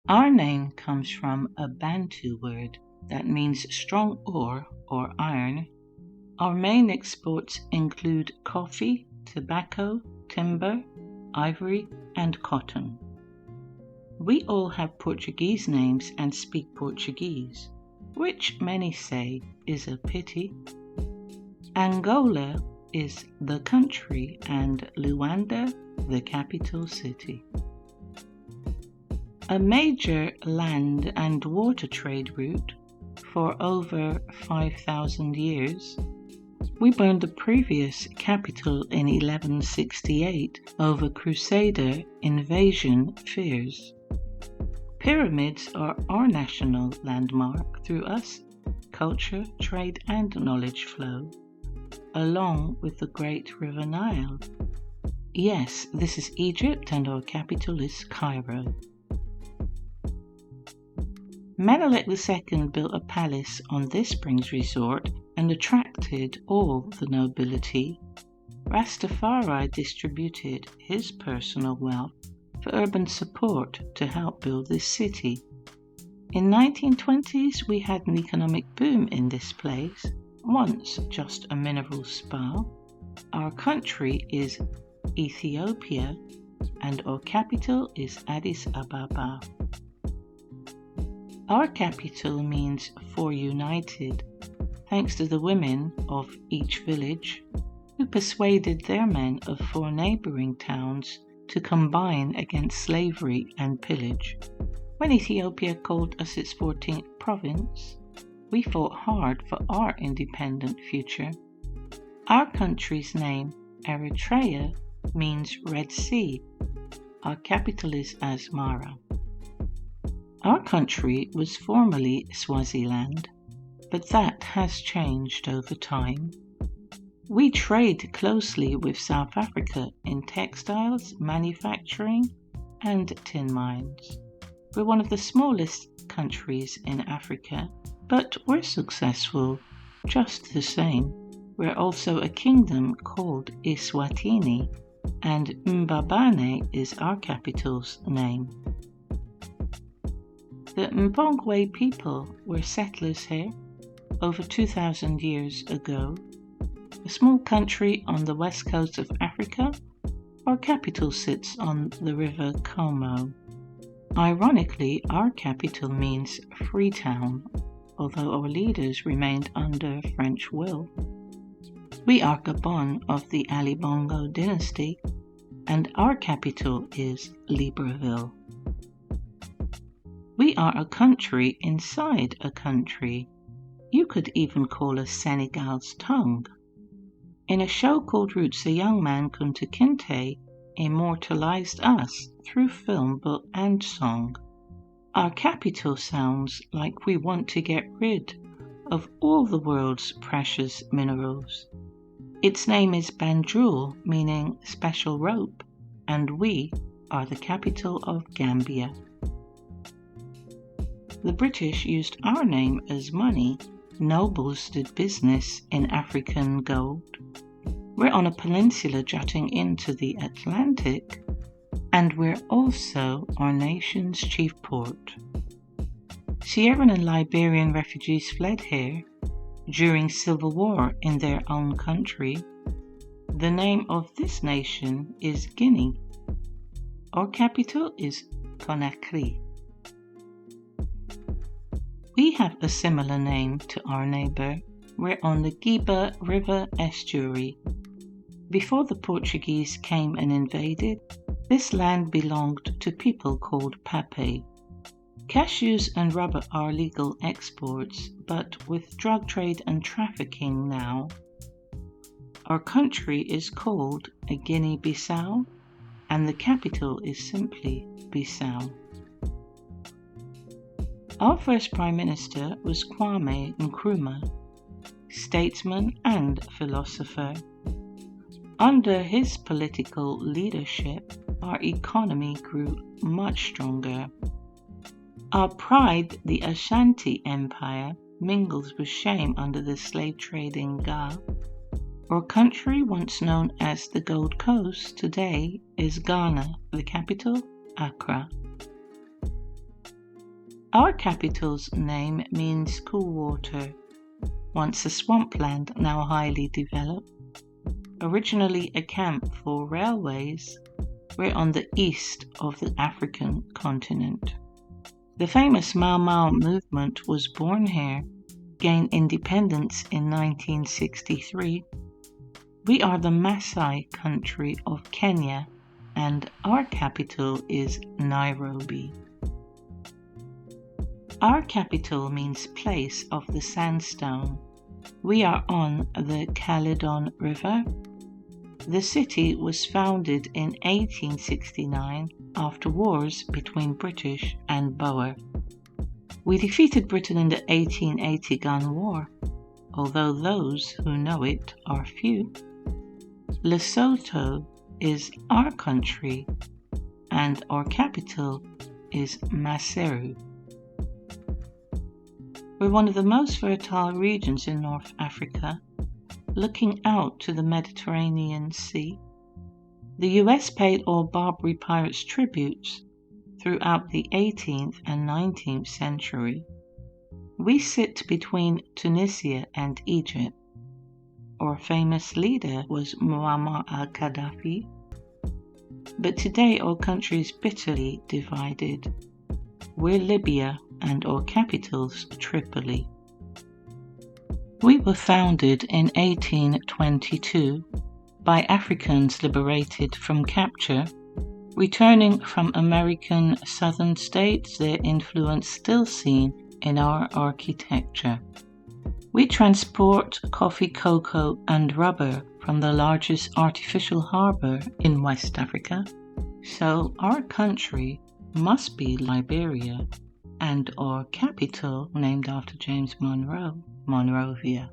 Our name comes from a Bantu word that means strong ore or iron. Our main exports include coffee, tobacco, timber, ivory, and cotton. We all have Portuguese names and speak Portuguese, which many say is a pity. Angola is the country and Luanda the capital city. A major land and water trade route for over 5,000 years, we burned the previous capital in 1168 over Crusader invasion fears. Pyramids are our national landmark through us, culture, trade and knowledge flow, along with the great river Nile. Yes, this is Egypt and our capital is Cairo. Menelik II built a palace on this springs resort and attracted all the nobility. Rastafari distributed his personal wealth for urban support to help build this city. In 1920s we had an economic boom in this place, once just a mineral spa. Our country is Ethiopia and our capital is Addis Ababa. Our capital means for united, thanks to the women of each village who persuaded their men of 4 neighbouring towns to combine against slavery and pillage. When Ethiopia called us its 14th province, we fought hard for our independent future. Our country's name, Eritrea, means Red Sea. Our capital is Asmara. Our country was formerly Swaziland, but that has changed over time. We trade closely with South Africa in textiles, manufacturing, and tin mines. We're one of the smallest countries in Africa, but we're successful just the same. We're also a kingdom called Eswatini, and Mbabane is our capital's name. The Mpongwe people were settlers here over 2,000 years ago. A small country on the west coast of Africa, our capital sits on the river Como. Ironically, our capital means Freetown, although our leaders remained under French will. We are Gabon of the Ali Bongo dynasty, and our capital is Libreville. We are a country inside a country. You could even call us Senegal's tongue. In a show called Roots, a young man, Kunta Kinte, immortalized us through film, book and song. Our capital sounds like we want to get rid of all the world's precious minerals. Its name is Banjul, meaning special rope, and we are the capital of Gambia. The British used our name as money. Nobles did business in African gold. We're on a peninsula jutting into the Atlantic, and we're also our nation's chief port. Sierran and Liberian refugees fled here during civil war in their own country. The name of this nation is Guinea. Our capital is Conakry. We have a similar name to our neighbour. We're on the Giba River estuary. Before the Portuguese came and invaded, this land belonged to people called Pape. Cashews and rubber are legal exports, but with drug trade and trafficking now, our country is called Guinea-Bissau, and the capital is simply Bissau. Our first Prime Minister was Kwame Nkrumah, statesman and philosopher. Under his political leadership, our economy grew much stronger. Our pride, the Ashanti Empire, mingles with shame under the slave-trading Ga. Our country, once known as the Gold Coast, today is Ghana, the capital, Accra. Our capital's name means cool water, once a swampland, now highly developed. Originally a camp for railways, we're on the east of the African continent. The famous Mau Mau movement was born here, gained independence in 1963. We are the Maasai country of Kenya, and our capital is Nairobi. Our capital means place of the sandstone. We are on the Caledon River. The city was founded in 1869 after wars between British and Boer. We defeated Britain in the 1880 Gun War, although those who know it are few. Lesotho is our country, and our capital is Maseru. We're one of the most fertile regions in North Africa, looking out to the Mediterranean Sea. The US paid all Barbary pirates tributes throughout the 18th and 19th century. We sit between Tunisia and Egypt. Our famous leader was Muammar al-Gaddafi, but today our country is bitterly divided. We're Libya and our capital's Tripoli. We were founded in 1822 by Africans liberated from capture, returning from American southern states, their influence still seen in our architecture. We transport coffee, cocoa, and rubber from the largest artificial harbor in West Africa, so our country must be Liberia, and our capital named after James Monroe, Monrovia.